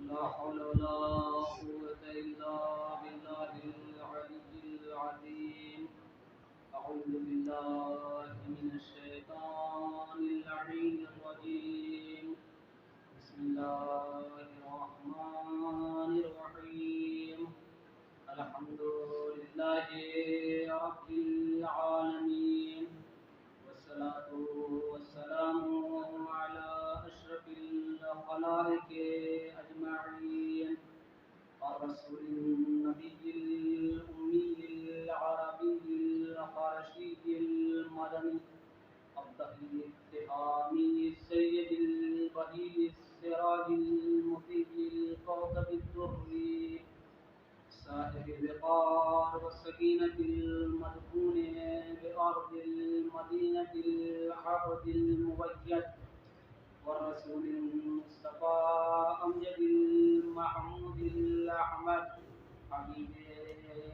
ला हौला वला कुव्वता इल्ला बिल्लाहिल अलिय्यिल अज़ीम। अऊज़ु बिल्लाहि मिनश शैतानिर रजीम। बिस्मिल्लाहिर रहमानिर रहीम। अल्हम्दुलिल्लाहि रब्बिल आलमीन। वस्सलातु वस्सलामु अला अशरफिल खलाइक़ि अजमईन अर्रसूलिन नबिय्यिल उम्मिय्यिल अरबिय्यिल फ़ारसिय्यिल मदनी अब्दल इत्तिहामी सय्यदिल बदीइस सिराजिल मुफ़ीदिल कौकबिद दुर्री साहिब विक़ार व सकीनतिल मदफून बिअर्दिल मदीनतिल अब्दिल मुवज्जह व रसूलिल मुस्तफ़ा अमजदिल महमूदिल अहमद हबीबे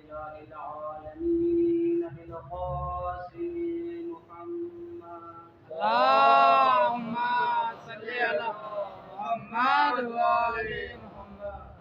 इलाहिल आलमीन अबिल क़ासिम मुहम्मद। अल्लाहुम्मा सल्लि अला मुहम्मद व आलि मुहम्मद।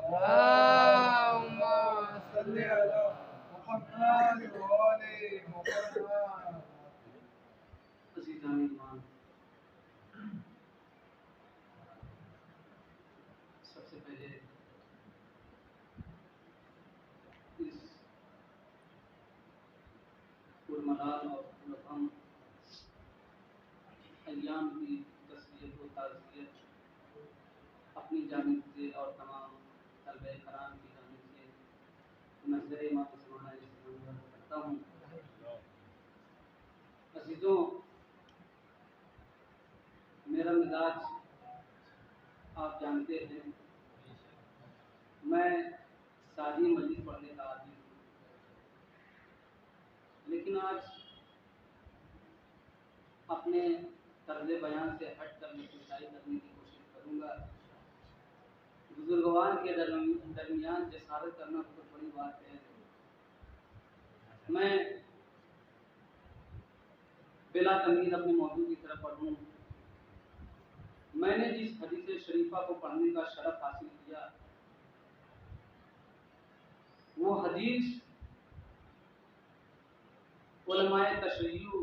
अल्लाहुम्मा सल्लि अला मुहम्मद व आलि मुहम्मद। अज़ीज़ान ईमान, सबसे पहले इस पुरमलाल और पुरअम अय्याम की तस्वीर व ताज़ियत अपनी जानिब से और तमाम तलबे कराम की जानिब से नज़र मासूमाना इस्लाम करता हूँ। अज़ीज़ों, मेरा मिजाज आप जानते हैं, मैं शादी मजलिस पढ़ने का आदमी हूँ, लेकिन आज अपने तर्ज़े बयान से हट कर मैं कुशाई करने की कोशिश करूँगा। बुजुर्गवान के दरमियान जसारत करना बहुत बड़ी बात है। मैं बिला तमीज़ अपने मौजूद की तरफ पढ़ूँ। मैंने जिस हदीस शरीफा को पढ़ने का शरफ हासिल किया, वो हदीस उलमाए तशय्युअ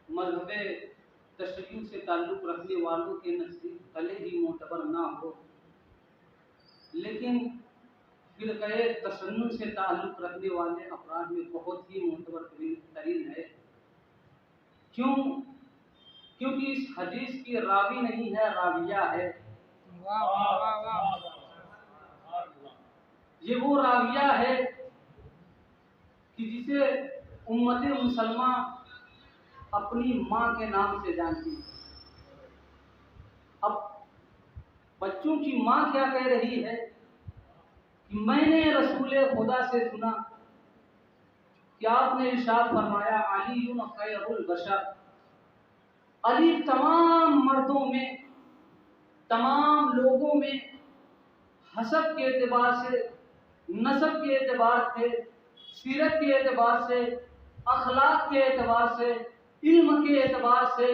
मज़हबे तशय्युअ से ताल्लुक़ रखने वालों के नज़दीक भले ही मोतबर ना हो, लेकिन फ़िरक़े तशन्नुअ से ताल्लुक़ रखने वाले अफराद में बहुत ही मोतबर तरीन है। क्यों? क्योंकि इस हदीस की रावी नहीं है, राविया है। वाह वाह वाह वाह। ये वो राविया है कि जिसे उम्मत मुसलमा अपनी माँ के नाम से जानती है। अब बच्चों की माँ क्या कह रही है कि मैंने रसूल खुदा से सुना कि आपने इरशाद फरमाया अलीयुन खैरुल बशर, अली तमाम मर्दों में, तमाम लोगों में हसब के एतबार से, नसब के एतबार से, सीरत के एतबार से, अखलाक के एतबार से, इल्म के एतबार से,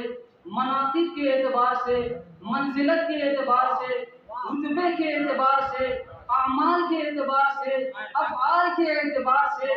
मनाक़िब के एतबार से, मंजिलत के एतबार से, रुतबे के एतबार से, अमाल के एतबार से, अफ़आल के एतबार से,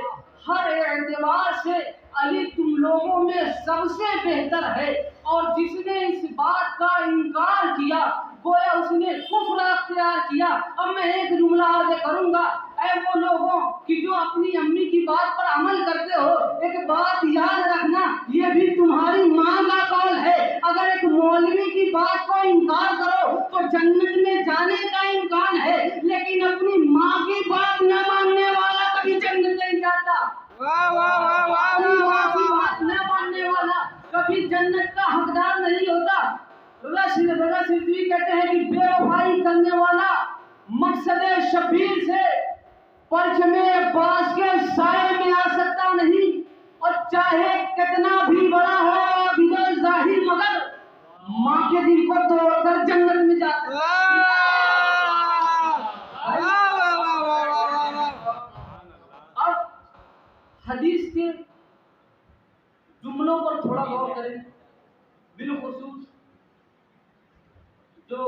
हर एतबार से अली तुम लोगों में सबसे बेहतर है। और जिसने इस बात का इनकार किया गोया उसने कुफ्र अख्तियार किया। अब मैं एक जुमला अर्ज़ करूंगा, ऐ वो लोगों कि जो अपनी अम्मी की बात पर अमल करते हो, एक बात याद रखना, ये भी तुम्हारी माँ का कौल है। अगर एक मौलवी की बात को इनकार करो तो जन्नत में जाने का इम्कान है, लेकिन अपनी माँ की बात न मानने वाला कभी जन्नत नहीं जाता। वाह वाह वाह वाह अपनी वाह माँ की वाह। बात न मानने वाला कभी जन्नत का हकदार नहीं होता। रज़ा सिद्दीकी कहते हैं कि बेवफाई करने वाला मकसद शबीर से परचमे बास के साए में आ सकता नहीं, और चाहे कितना भी बड़ा हो बिगड़ जाहिर, मगर माँ के दिल को तोड़कर जन्नत में जा सकता है। अब हदीस के जुमलों पर थोड़ा गौर करें, बिलखुसूस जो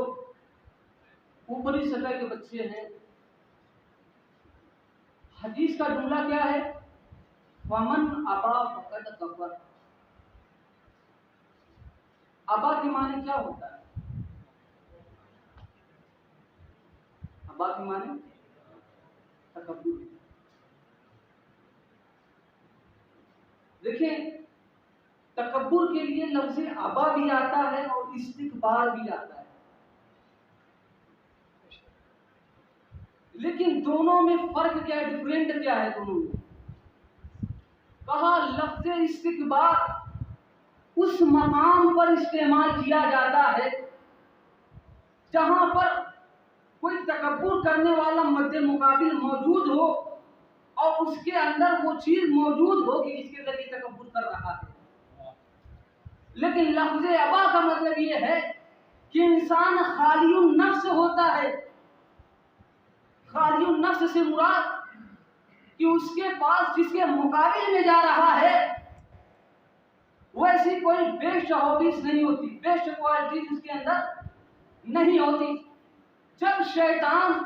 ऊपरी सतह के बच्चे हैं। हदीस का जुमला क्या है? वमन अबा फकद कफर। अबा के माने क्या होता है? अबा के माने तकब्बुर। देखिए, तकब्बुर के लिए लफ्ज़ अबा भी आता है और इस्तिकबार भी आता है, लेकिन दोनों में फर्क क्या है, डिफरेंट क्या है दोनों में? कहा लफ्ज़ इस्तिकबार उस मकाम पर इस्तेमाल किया जाता है जहां पर कोई तकब्बुर करने वाला मध्य मुकाबिल मौजूद हो और उसके अंदर वो चीज मौजूद हो कि जिसके जरिए तकब्बुर कर रहा है। लेकिन लफ्ज़ अबा का मतलब ये है कि इंसान खालियुन नफ्स होता है। खालियुन नफ्स से मुराद कि उसके पास जिसके मुकाबिल में जा रहा है वैसी कोई बेस्ट हॉबीज नहीं होती, बेस्ट क्वालिटीज उसके अंदर नहीं होती। जब शैतान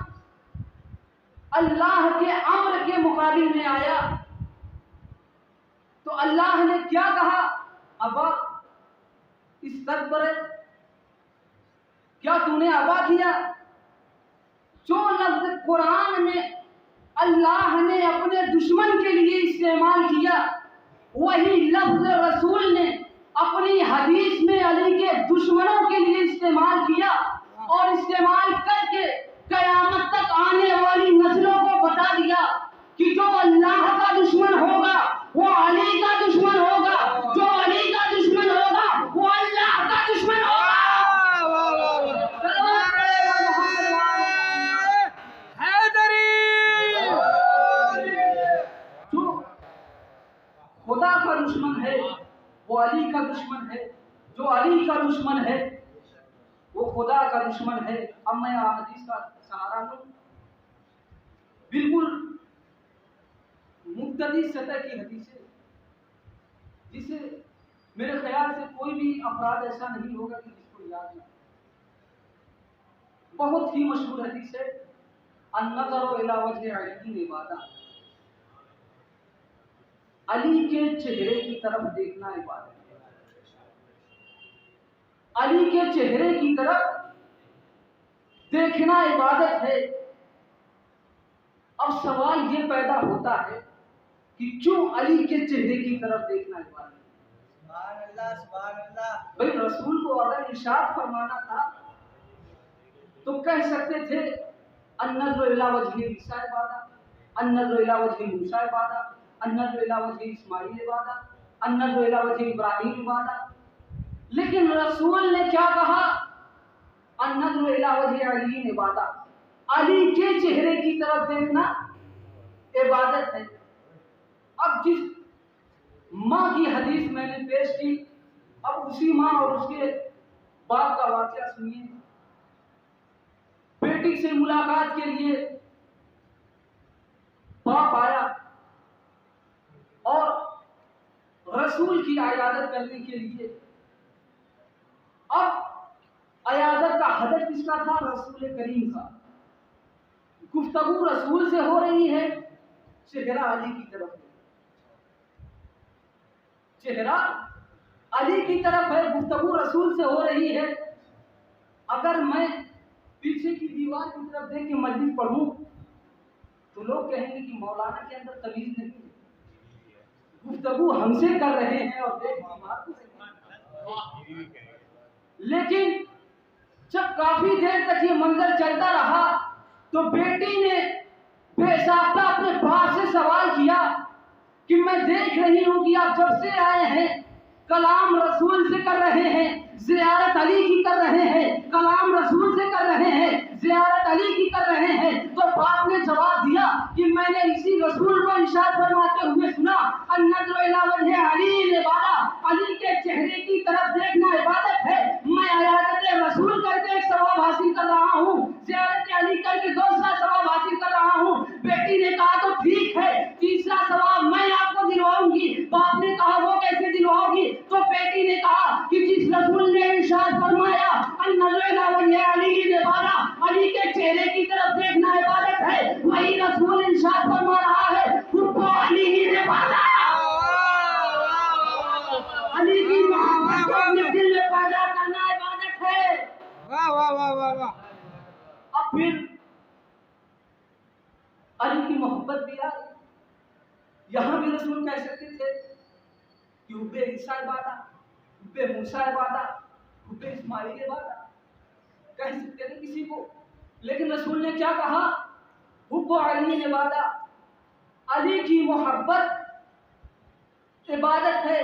अल्लाह के अम्र के मुकाबिल में आया तो अल्लाह ने क्या कहा? अबा इस्तकबर, क्या तूने अबा किया? जो लफ्ज़ कुरान में अल्लाह ने अपने दुश्मन के लिए इस्तेमाल किया, वही लफ्ज़ रसूल ने अपनी हदीस में अली के दुश्मनों के लिए इस्तेमाल किया, और इस्तेमाल करके कयामत तक आने वाली नस्लों को बता दिया कि जो अल्लाह का दुश्मन होगा वो अली का दुश्मन होगा, जो अली का दुश्मन होगा वो अल्लाह का दुश्मन होगा। जो खुदा का दुश्मन है वो अली का दुश्मन है, जो अली का दुश्मन है वो खुदा का दुश्मन है। अब मैं हदीस का सहारा लूं, बिल्कुल मुब्तदी सतह की हदीस है, जिसे मेरे ख्याल से कोई भी अफराद ऐसा नहीं होगा कि जिसको याद ना। बहुत ही मशहूर हदीस है, अन्नज़रु इला वजहि अली इबादत। अली के चेहरे की तरफ देखना इबादत है। अली के चेहरे की तरफ देखना इबादत है। अब सवाल ये पैदा होता है कि क्यों अली के चेहरे की तरफ देखना इबादत है? सुभान अल्लाह, सुभान अल्लाह। भाई रसूल को अगर इरशाद फरमाना था तो कह सकते थे अन्नज़रु इला वजहि ईसा इबादत, अन्नज़रु इला वजहि मूसा इबादत, अन्नज़रु इला वजहि इस्माईल इबादत, अन्नज़रु इला वजहि इब्राहीम इबादत। लेकिन रसूल ने क्या कहा? अन्नज़रु इला वजहि अली इबादत। अली के चेहरे की तरफ देखना इबादत है। अब जिस माँ की हदीस मैंने पेश की, अब उसी माँ और उसके बाप का वाकया सुनिए। बेटी से मुलाकात के लिए बाप आया और रसूल की इयादत करने के लिए। अब इयादत का हदफ किसका था? रसूल करीम का। गुफ्तगू रसूल से हो रही है, चेहरा अली की तरफ है, चेहरा अली की तरफ है, गुफ्तगू रसूल से हो रही है। अगर मैं पीछे की दीवार की तरफ देख के मजलिस पढ़ूं तो लोग कहेंगे कि मौलाना के अंदर तमीज नहीं है, गुफ्तगू हमसे कर रहे हैं और देख दीवार को। लेकिन जब काफी देर तक ये मंजर चलता रहा तो बेटी ने बेसाख्ता अपने बाप से सवाल किया कि मैं देख रही हूं कि आप जब से आए हैं कलाम रसूल से कर रहे हैं, ज़ियारत अली की कर रहे हैं, कलाम रसूल से कर रहे हैं, ज़ियारत अली की कर रहे हैं। तो बाप ने जवाब दिया कि मैंने इसी रसूल को इरशाद फरमाते हुए सुना, अन्नज़्रु इला वजहि अली इबादत, अली के चेहरे की तरफ देखना इबादत है। मैं इयादत रसूल करके एक सवाब हासिल कर रहा हूँ, ज़ियारत अली करके दूसरा सवाब हासिल कर रहा हूँ। बेटी ने कहा तो ठीक है, तीसरा सवाब मैं आपको दिलवाऊंगी। बाप ने कहा वो कैसे दिलवाओगी? तो बेटी ने कहा कि जिस रसूल ने इरशाद फरमाया अन्नज़्रु इला वजहि अली इबादत, अली के चेहरे की तरफ देखना इबादत है, वही रसूल इरशाद फरमा रहा है हुब्बु अली इबादत। अली की मोहब्बत को अपने दिल में पैदा करना इबादत है। वाह वाह वाह वाह वाह। अब फिर अली की मोहब्बत भी आ गई। यहाँ भी रसूल कह सकते थे कि हुब्बे ईसा इबादत, हुब्बे मूसा इबादत, हुब्बे इस्माइल इबादत, कह सकते थे किसी को। लेकिन रसूल ने क्या कहा? हुब्बु अली इबादत, अली की मोहब्बत इबादत है।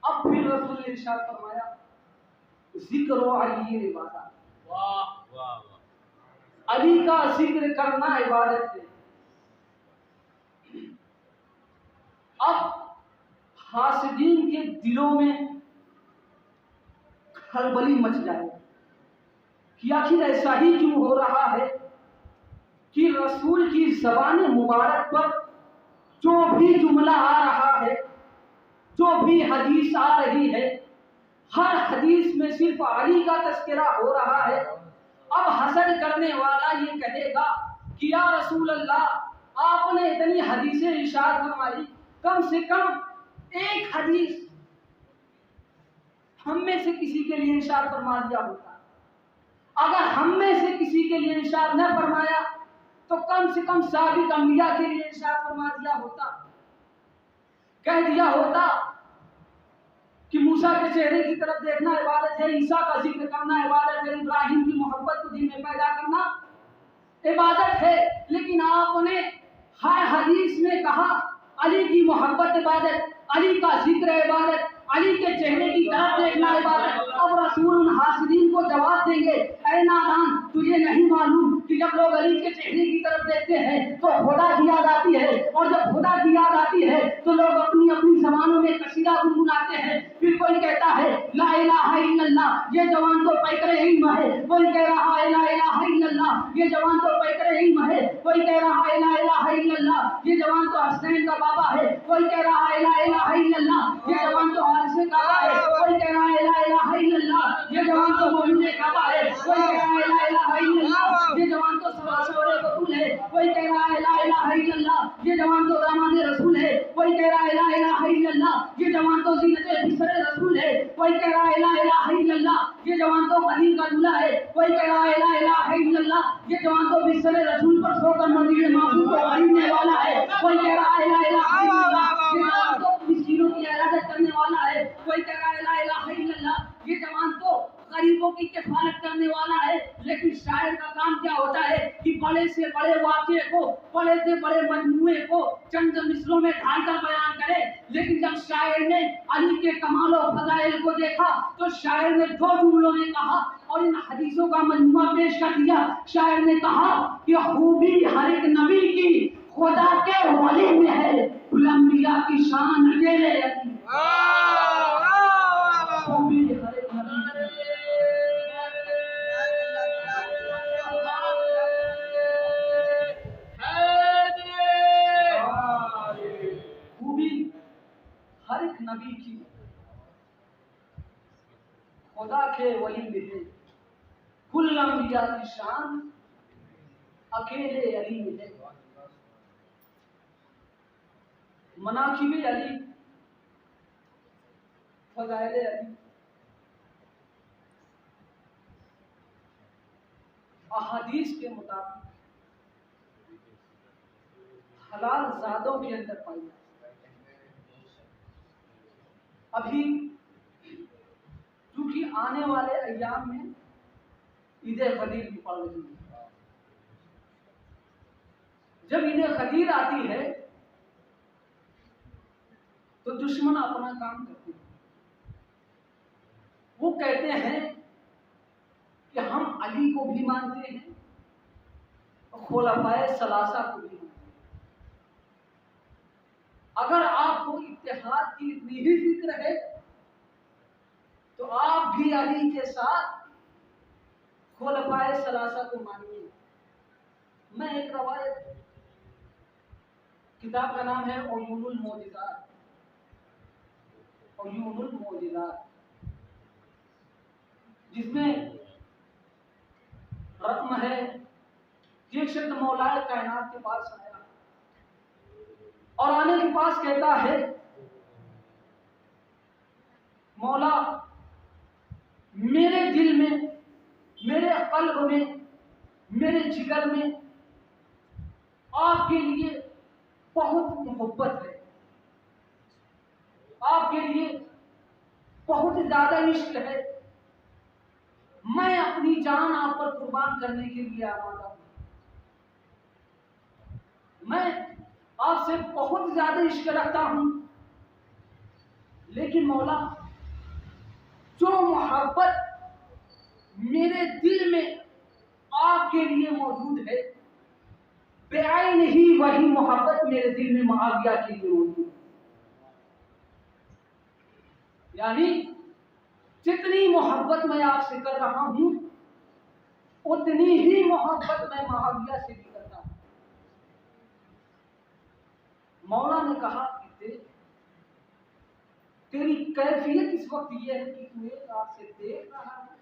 अब फिर रसूल ने इरशाद फरमाया जिक्र अली इबादत, वाह वाह वाह। अली का जिक्र करना इबादत है। अब हासिदीन के दिलों में खलबली मच जाए कि आखिर ऐसा ही क्यों हो रहा है कि रसूल की ज़बान मुबारक पर जो भी जुमला आ रहा है, जो भी हदीस आ रही है, हर हदीस में सिर्फ अली का तस्करा हो रहा है। अब हसद करने वाला ये कहेगा कि या रसूल अल्लाह, आपने इतनी हदीसें इरशाद फरमाई, कम से कम एक हदीस हम में से किसी के लिए इरशाद फरमा दिया होता। अगर हम में से किसी के लिए इरशाद न फरमाया तो कम से कम साबिक अंबिया के लिए इरशाद फरमा दिया होता। कह दिया होता कि मूसा के चेहरे की तरफ देखना इबादत है, ईसा का जिक्र करना इबादत है, इब्राहिम की मोहब्बत को दिल में पैदा करना इबादत है। लेकिन आपने हर हदीस में कहा अली की मोहब्बत इबादत, अली का जिक्र इबादत, अली के चेहरे की तरफ देखना इबादत। अब रसूल उन हासिदीन को जवाब देंगे, ऐ नादान, तुझे नहीं मालूम कि जब लोग अली के चेहरे की तरफ देखते हैं तो खुदा की याद आती है, और जब खुदा की याद आती है तो लोग अपनी अपनी ज़बानों में कसीदा गुनगुनाते हैं। फिर कोई कहता है ला इलाहा इल्लल्लाह, ये जवान तो पैकरे इल्म है। कोई कह रहा है ला इलाहा इल्लल्लाह, ये जवान तो पैकरे इल्म है। कोई कह रहा है ला इलाहा इल्लल्लाह, ये जवान तो हसनैन का बाबा है। कोई कह रहा है ला इलाहा इल्लल्लाह, ये जवान तो हारिस काबा है। कोई कह रहा है ला इलाहा इल्लल्लाह, ये जवान तो मौलूद काबा है। कोई कह रहा है ला इलाहा इल्लल्लाह, ये जवान तो सवारे बतूल है। कोई कह रहा है ला इलाहा इल्लल्लाह, ये जवान तो दामाद रसूल है। कोई कह रहा है ला इलाहा इल्लल्लाह, ये जवान तो ज़ीनत बिसर रसूल है। कोई कह रहा है ला इलाहा इल्लल्लाह, ये जवान तो खलील का दूल्हा है। कोई कह रहा है ला इलाहा इल्लल्लाह, ये जवान तो बिसर रसूल पर सोकर मदीने महबूब को खरीदने वाला है। कोई कह रहा है ला इलाहा इल्लल्लाह, ये जवान तो मिस्कीनों की इयादत करने वाला है। कोई कह रहा है ला इलाहा इल्लल्लाह, ये जवान तो गरीबों की किफायत करने वाला है। लेकिन शायर का काम क्या होता है कि बड़े से बड़े वाक़े को, बड़े से बड़े मजमूए को चंद मिसरों में ढालकर बयान करे। लेकिन जब शायर ने अली के कमाल और फज़ाइल को देखा तो शायर ने दो जुमलों में कहा और इन हदीसों का मजमुआ पेश कर दिया। शायर ने कहा कि खूबी हर एक नबी की खुदा के वली में है, अंबिया की शान अकेले अली। खूबी हर एक नबी की, खूबी हर एक नबी की खुदा के वली में है, कुल अंबिया की शान अकेले अली में है। मनाकिबे अली, फज़ाइले अली, अहादीस के मुताबिक हलाल ज़ादों के अंदर पाई जाती है। अभी क्योंकि आने वाले अय्याम में ईद ग़दीर भी पड़ रही है। जब ईद ग़दीर आती है तो दुश्मन अपना काम करते हैं। वो कहते हैं कि हम अली को भी मानते हैं और खुलफाए सलासा को भी मानते हैं। अगर आपको इत्तेहाद की इतनी ही फिक्र है तो आप भी अली के साथ खुलफाए सलासा को मानिए। मैं एक रवायत, किताब का नाम है उयूनुल मौजिज़ात, उयूनुल मौजिज़ात, जिसमें रकम है कि एक शख्स मौलाए कायनात के पास आया और आने के पास कहता है, मौला, मेरे दिल में, मेरे कल्ब में, मेरे जिगर में आपके लिए बहुत मोहब्बत है, आपके लिए बहुत ज्यादा इश्क है। मैं अपनी जान आप पर कुर्बान करने के लिए आमादा हूं। मैं आपसे बहुत ज्यादा इश्क रखता हूं, लेकिन मौला, जो मोहब्बत मेरे दिल में आपके लिए मौजूद है, बेआईन ही वही मोहब्बत मेरे दिल में मुआविया के लिए मौजूद है। यानी जितनी मोहब्बत मैं आपसे कर रहा हूं, उतनी ही मोहब्बत मैं मुआविया से भी करता हूं। मौला ने कहा कि तेरी कैफियत इस वक्त यह है कि तू एक आंख से देख रहा है,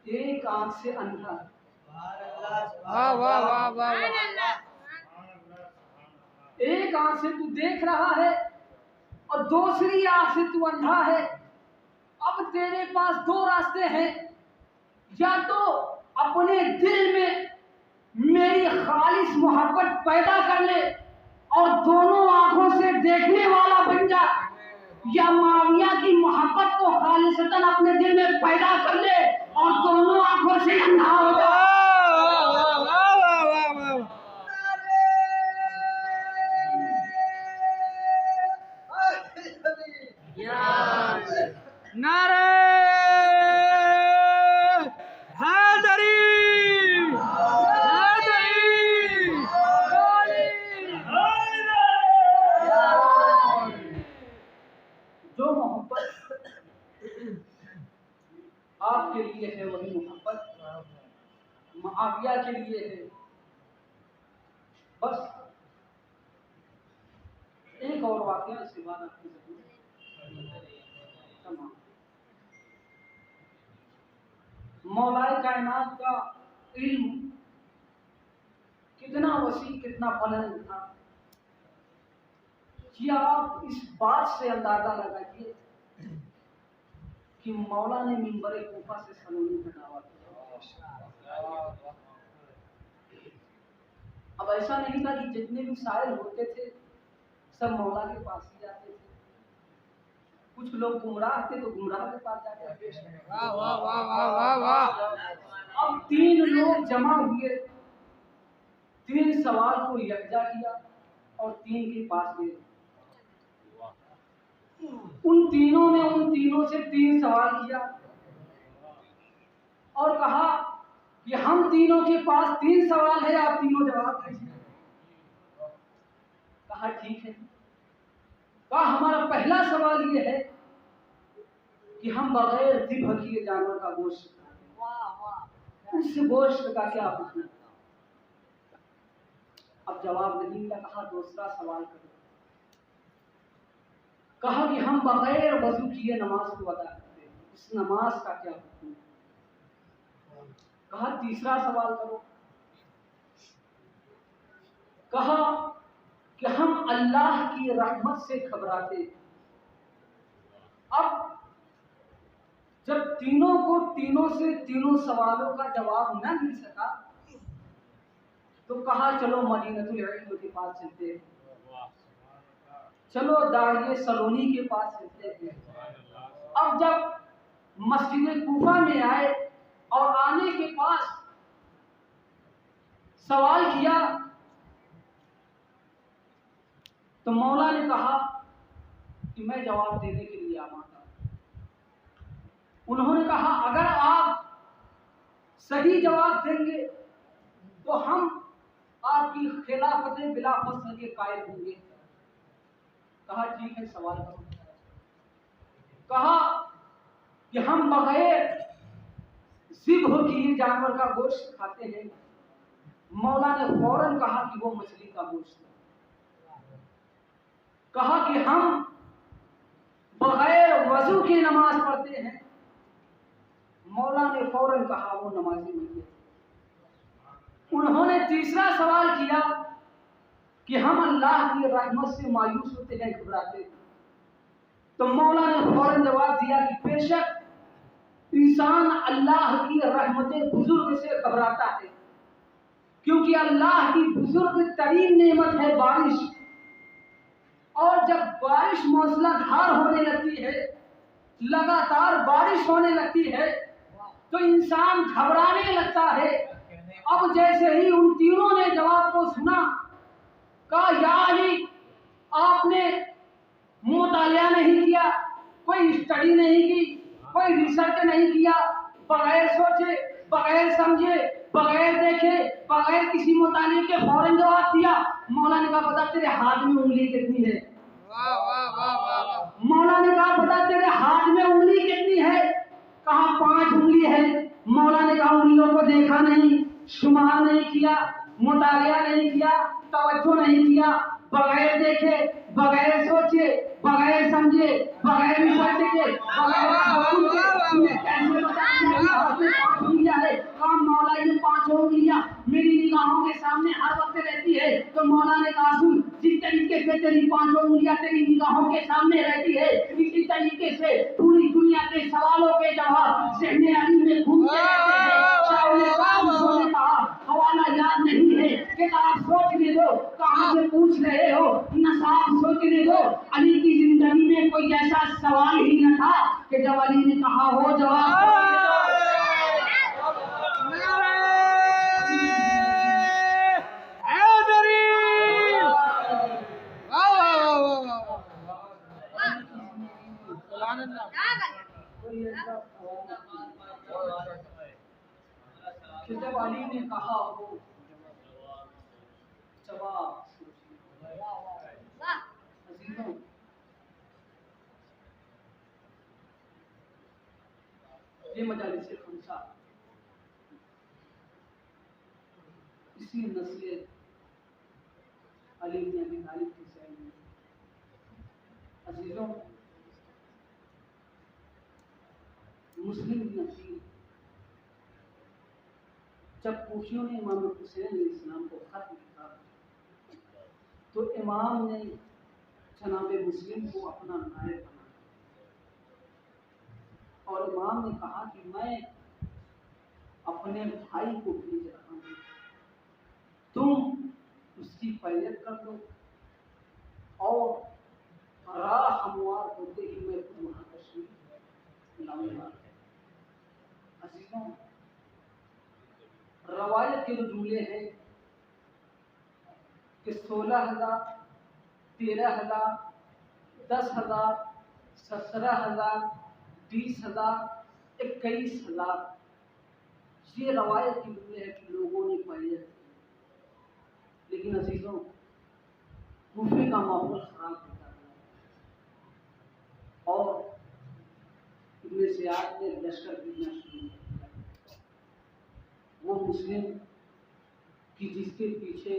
एक आंख से अंधा है। वाह वाह वाह वाह। एक आंख से तू देख रहा है और दूसरी आंख से तू अंधा है। अब तेरे पास दो रास्ते हैं, या तो अपने दिल में मेरी खालिस मोहब्बत पैदा कर ले और दोनों आंखों से देखने वाला बन जा, या मुआविया की मोहब्बत को खालिसतन अपने दिल में पैदा कर ले और दोनों आंखों से अंधा हो जा। नारे हैदरी, जो मोहब्बत आपके लिए है वही मोहब्बत मुआविया के लिए है। बस एक और वाकया इसके बाद आपकी तमाम। मौलाए कायनात का इल्म कितना वसी, कितना बुलंद था, कि आप इस बात से अंदाजा लगाइए कि मौला ने मिंबर कूफा से सलोनी का दावा किया। अब ऐसा नहीं था कि जितने भी शायर होते थे सब मौला के पास ही जाते थे। कुछ लोग गुमराह थे तो गुमराह के पास जाते थे। वाह वाह वाह वाह वाह वाह। अब तीन लोग जमा हुए, तीन सवाल को यकजा किया और तीन के पास गए। उन तीनों ने उन तीनों से तीन सवाल किया और कहा कि हम तीनों के पास तीन सवाल है, आप तीनों जवाब दीजिए। कहा ठीक है। कहा हमारा पहला सवाल ये है कि हम बगैर ज़िब्ह किए जानवर का गोश्त खाते हैं, उस गोश्त का क्या हुक्म है? अब जवाब नहीं मिला। कहा दूसरा सवाल करो। कहा कि हम बगैर वजू किए नमाज को अदा करते हैं, उस नमाज का क्या हुक्म है? कहा तीसरा सवाल करो। कहा कि हम अल्लाह की रहमत से घबराते। अब जब तीनों को तीनों से तीनों सवालों का जवाब न मिल सका तो कहा चलो मदीनतुल इल्म के पास चलते हैं, चलो दाढ़िए सलोनी के पास चलते हैं। अब जब मस्जिद कूफा में आए और आने के पास सवाल किया तो मौला ने कहा कि मैं जवाब देने के लिए आवाज़। उन्होंने कहा अगर आप सही जवाब देंगे तो हम आपकी खिलाफत बिला फसल के कायल होंगे। कहा ठीक है, सवाल करो। कहा कि हम बगैर ज़िब्ह किए जानवर का गोश्त खाते हैं। मौला ने फौरन कहा कि वो मछली का गोश्त है। कहा कि हम बगैर वजू की नमाज पढ़ते हैं। मौला ने फौरन कहा वो नमाजी नहीं है। उन्होंने तीसरा सवाल किया कि हम अल्लाह की रहमत से मायूस होते हैं, घबराते हैं। तो मौला ने फौरन जवाब दिया कि बेशक इंसान अल्लाह की रहमत बुजुर्ग से घबराता है, क्योंकि अल्लाह की बुजुर्ग तरीन नेमत है बारिश। और जब बारिश मूसलाधार होने लगती है, लगातार बारिश होने लगती है, तो इंसान घबराने लगता है। अब जैसे ही उन तीनों ने जवाब को सुना, कहा या अली, आपने मुतालिया नहीं किया, कोई स्टडी नहीं की, कोई रिसर्च नहीं किया, बगैर सोचे, बगैर समझे, बगैर देखे, बगैर किसी मुतालिए के फौरन जवाब दिया। मौला ने कहा बता तेरे हाथ में उंगली कितनी है? वाह वाह वाह वाह वाह। मौला ने कहा बता तेरे हाथ में उंगली कितनी है? कहा 5 उंगली है। मौला ने कहा उंगलियों को देखा नहीं, शुमार नहीं किया, मुतालिया नहीं किया, तवज्जो नहीं किया, बगैर देखे, बगैर सोचे, बगैर समझे, बगैर रिसर्च के, कैसे बता मेरे हाथ में 5 उंगलियां है? कहा मौला ये 5 उंगलियां मेरी निगाहों के सामने हर वक्त रहती है। तो मौला ने कहा सुन, जिस तरीके से तेरी 5 उंगलियां तेरी निगाहों के सामने रहती है, इसी तरीके से पूरी दुनिया के सवालों के जवाब ज़हन अली में घूमते रहते हैं। उन्होंने कहा हवाला याद नहीं है, किताब सोचने दो, कहाँ से पूछ रहे हो, नसाब सोचने दो। अली की जिंदगी में कोई ऐसा सवाल ही न था कि जब अली ने कहा हो जवाब जब अली ने कहा हो जवाब। अजीजों, ये मजालिस खमसा इसी नस्ल अली ने अबी तालिब के शहर में। अजीजों, मुस्लिम नसीब जब कूफियों ने इमाम हुसैन अलैहिस्सलाम को खत लिखा तो इमाम ने जनाब मुस्लिम को अपना नायब बनाया और इमाम ने कहा कि मैं अपने भाई को भेज रहा हूँ, तुम उसकी पैरवी कर दो और राह हमवार होते ही मैं वहाँ तशरीफ लाऊंगा। अजीजों, रवायत के जुमले हैं कि 16,000, 13,000, 10,000, 17,000, 20,000, 21,000 ये रवायत के जुमले हैं कि लोगों ने पढ़े। लेकिन अजीजों, कूफे का माहौल खराब होता है और इब्ने ज़ियाद ने लश्कर भेजना शुरू किया। वो मुस्लिम कि जिसके पीछे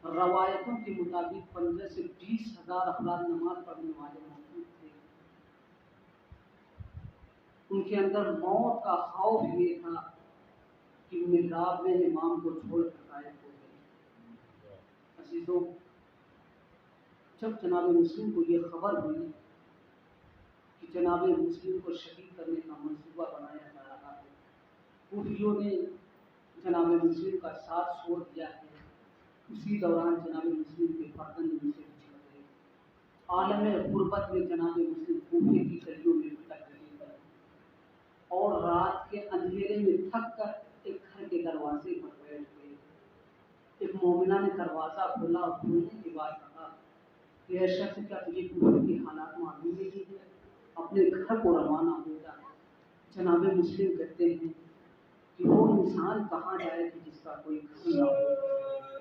रवायतों के मुताबिक 15 से 20,000 अफराद नमाज पढ़ने वाले मौजूद थे। उनके अंदर मौत का खौफ ये था कि मिहराब में इमाम को छोड़कर गायब हो गए। अजीजों, जब जनाब मुस्लिम को ये खबर हुई कि जनाब मुस्लिम को शहीद करने का मंसूबा बनाया जा रहा है, कूफियों ने जनाब मुस्लिम का साथ छोड़ दिया है। उसी दौरान जनाब मुस्लिम के फर्जंद उनसे बिछड़ गए। आलम गुर्बत में जनाब मुस्लिम कूफे की गलियों में भटक रहे थे और रात के अंधेरे में थक कर एक घर के दरवाजे पर बैठ गए। एक मोमिना ने दरवाज़ा खोला और खोलने के बाद कहा कि ऐ शख्स क्या तुझे कूफे के हालात मालूम नहीं है? अपने घर को रवाना हो जा। जनाब मुस्लिम कहते हैं कि वो इंसान कहाँ जाए कि जिसका कोई घर ना हो,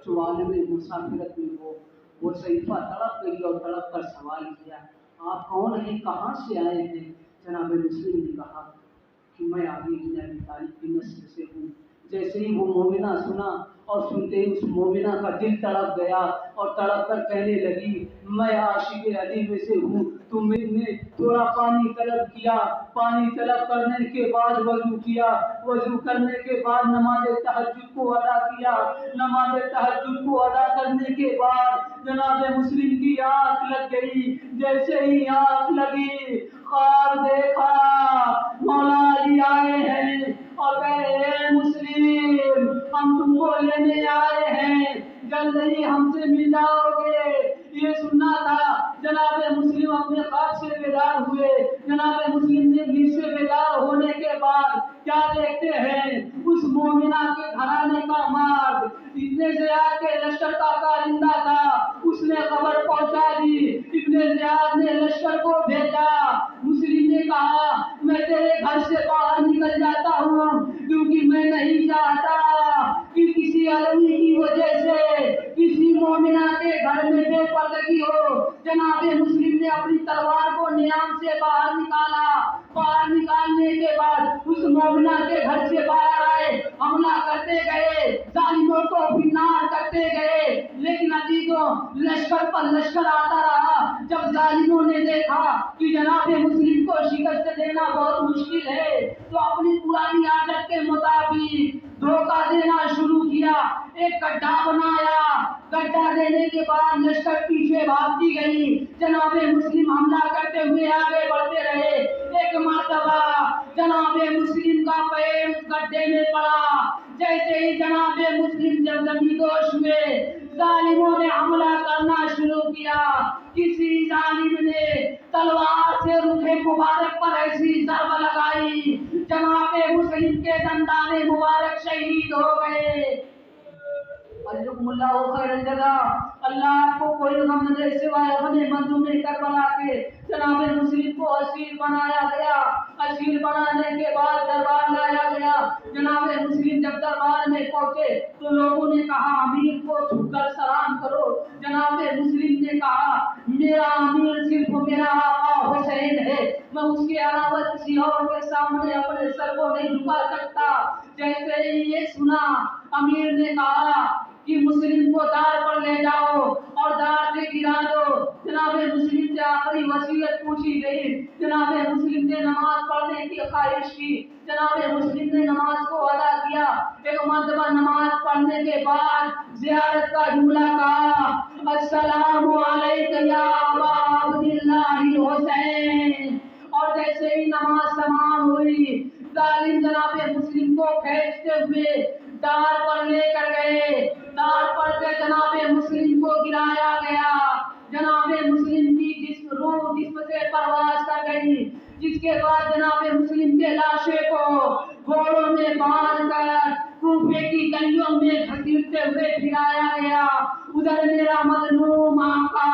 जो आलम मुसाफिरत में हो। वो सईफा तड़प गई और तड़प कर सवाल किया, आप कौन हैं, कहाँ से आए हैं? जनाब मुस्लिम ने कहा कि मैं आगे की अबी तालिब की नस्ल से हूँ। जैसे ही वो मोमिना सुना और सुनते ही उस मोमिना का दिल तड़प गया और तड़प कर कहने लगी, मैं आशिक अली में से हूँ। तुमने थोड़ा पानी तलब किया, पानी तलब करने के बाद वजू किया, वजू करने के बाद नमाज तहज्जुद को अदा किया, नमाज तहज्जुद को अदा करने के बाद जनाब मुस्लिम की आंख लग गई। जैसे ही आंख लगी, ख्वाब देखा, मौला अली आए हैं और कहे, मुस्लिम हम तुमको लेने आए हैं, जल्द ही हमसे मिल जाओगे। ये सुनना था। जनाब मुस्लिम अपने ख्वाब से बेदार हुए। जनाब मुस्लिम ने नींद से बेदार होने के बाद क्या देखते हैं, उस मोमिना के घराने का मर्द इब्ने ज़ियाद के लश्कर का कारिंदा था, उसने खबर पहुंचा दी। इब्ने ज़ियाद ने लश्कर को भेजा। मुस्लिम ने कहा, मैं तेरे घर से बाहर निकल जाता हूँ, क्योंकि मैं नहीं चाहता कि किसी अलमी की वजह से किसी मोमिना के घर में बेपर्दगी हो। जनाबे मुस्लिम ने अपनी तलवार को नियाम से बाहर निकाला। बाहर निकालने के बाद उस मोमिना के घर से बाहर आए, हमला करते गए, जालिमों को फिनार करते गए, लेकिन अजीजों लश्कर पर लश्कर आता रहा। जब जालिमों ने देखा कि जनाबे मुस्लिम को शिकस्त देना बहुत मुश्किल है, तो अपनी पुरानी आदत के मुताबिक धोखा देना शुरू किया। एक गड्ढा बनाया। गड्ढा देने के बाद लश्कर पीछे भागती गई। जनाबे मुस्लिम हमला करते हुए आगे बढ़ते रहे। एक मर्तबा जनाबे मुस्लिम का पैर उस गड्ढे में पड़ा। जैसे ही जनाबे मुस्लिम जब जमींदोश हुए, जालिमों ने हमला करना शुरू किया। किसी जालिम ने तलवार से रुखे मुबारक पर ऐसी ज़रब लगाई, जनाबे मुस्लिम के दंदाने मुबारक शहीद हो गए। अल्लाह हो खैर जगह। अल्लाह आपको कोई गम न दे सिवाय गमे मंजूमे करबला के। जनाबे मुस्लिम को असीर बनाया गया। असीर बनाने के बाद दरबार लाया गया। जनाबे मुस्लिम जब दरबार में पहुंचे तो लोगों ने कहा, अमीर को झुककर सलाम करो। जनाबे मुस्लिम ने कहा, मेरा अमीर सिर्फ मेरा आका हुसैन है, मैं उसके अलावा किसी और के सामने अपने सर को नहीं झुका सकता। जैसे ही ये सुना, अमीर ने कहा कि मुस्लिम को दार पर ले जाओ और दार से गिरा दो। जनाबे मुस्लिम से आखिरी वसीयत पूछी गई। जनाबे मुस्लिम ने नमाज पढ़ने की ख्वाहिश की। जनाबे मुस्लिम ने नमाज को अदा किया। एक मर्तबा नमाज पढ़ने के बाद ज़ियारत का जुमला कहा, अस्सलामु अलैका या अबा अब्दिल्लाहिल हुसैन। और जैसे ही नमाज तमाम हुई, जालिम जनाबे मुस्लिम को खींचते हुए दार पर लेकर गए। दार पर से जनाबे मुस्लिम को गिराया गया। जनाबे मुस्लिम की जिस्म से परवाज कर गई, जिसके बाद जनाबे मुस्लिम के लाशे को घोड़ों में बांध कर कूफे की गलियों में घसीटते हुए फिराया गया। उधर मेरा मजलूम आका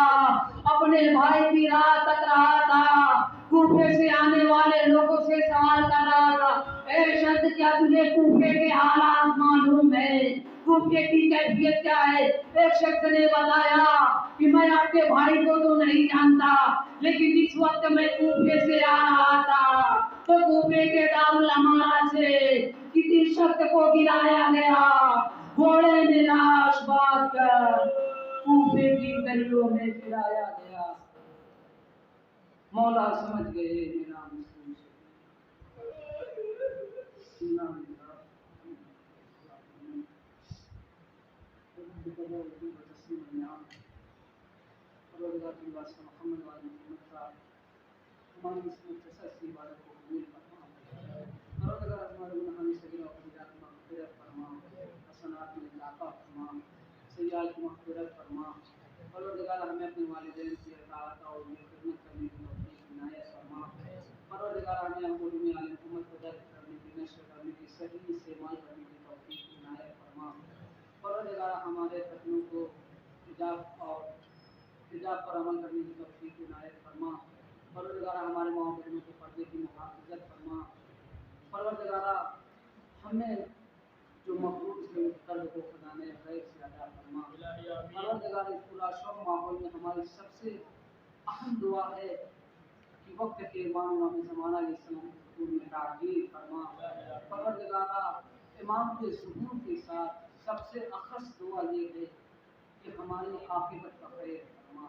अपने भाई की राह तक रहा था। कूफे से आने वाले लोगों से सवाल कर रहा था, ए शख्स क्या तुझे कूफे के हालात मालूम है? कूफे की कैफियत क्या है? एक शख्स ने बताया कि मैं आपके भाई को तो नहीं जानता, लेकिन जिस वक्त मैं कूफे से आ रहा था तो कूफे के दारुल अमारा से किसी शख्स को गिराया गया। घोड़े में लाश बांध कर कूफे की गलियों में गिराया गया। मौला समझ गए मेरा मुस्लिम हमें अपने वालिदैन की अताअत और उनकी खिदमत करने की तौफीक इनायत फरमा। परवरदिगार हमें उलूम आलिम हुकूमत को दर्ज करने की, नशर करने की, सही इस्तेमाल करने की तौफीक इनायत फरमा। परवरदिगार हमारे फतनों को हिजाब और हिजाब पर अमल करने की तौफीक इनायत फरमा। परवरदिगारा हमारे माँ बहनों के पर्दे की मुहाफ़िज़त फरमा। परवरदिगारा हमें जो मखलूक से कर्ज को खुदाने खैर से अदा फरमा। परवरदिगारा इस पूरा शौक माहौल में हमारी सबसे अहम दुआ है कि वक्त के इमाम ज़माना अलैहिस्सलाम में ताज़ील फरमा। परवरदिगारा इमाम के ज़ुहूर के साथ सबसे अख़स दुआ ये है कि हमारी आक़िबत का खैर फरमा।